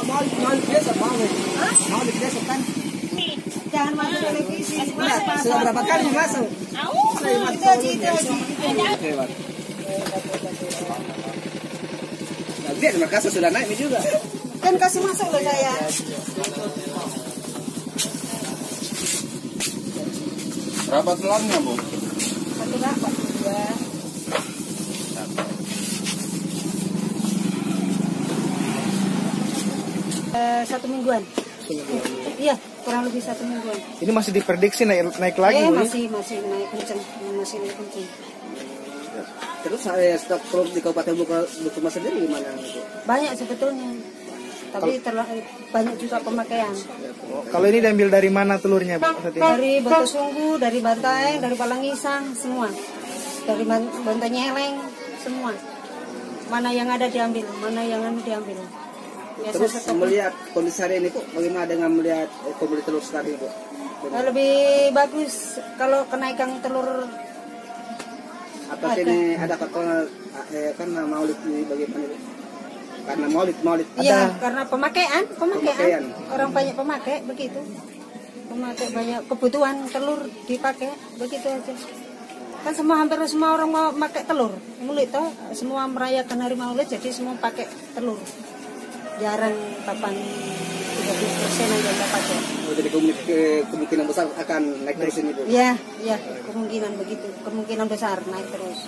Mau besok mau. Mau besok kan? Jangan masuk televisi. Sudah berapa kali masuk? Lihat Makassar sudah naik juga. Kan kasih masuk loh saya. Berapa telurnya, Bu? Satu dapat dua. Satu mingguan. Iya, kurang lebih 1 mingguan. Ini masih diprediksi naik lagi, Bu? Masih naik kenceng, masih naik kenceng. Terus stok telur di Kabupaten Bukuma sendiri gimana? Banyak sebetulnya, tapi banyak juga pemakaian. Kalau ini diambil dari mana telurnya, Bu? Dari Batu Sunggu, dari Bantaeng, dari Palangisang, semua. Dari Bantai Nyeleng, semua. Mana yang ada diambil, mana yang diambil. Biasa Terus setok. melihat kondisi hari ini, Bu, bagaimana dengan melihat komoditi telur sekarang, Bu? Lebih bagus kalau kenaikan telur. Atas ini ada faktor karena maulid ini bagaimana, Bu? Karena maulid Iya, ada karena pemakaian. Orang banyak pemakai begitu. Pemakai banyak kebutuhan telur dipakai begitu aja. Kan hampir semua orang mau pakai telur. Maulid toh, semua merayakan hari Maulid jadi semua pakai telur. Jarang kapan 30% aja nggak pakai. jadi kemungkinan besar akan naik terus ini, Bu. Iya, kemungkinan begitu. Kemungkinan besar naik terus.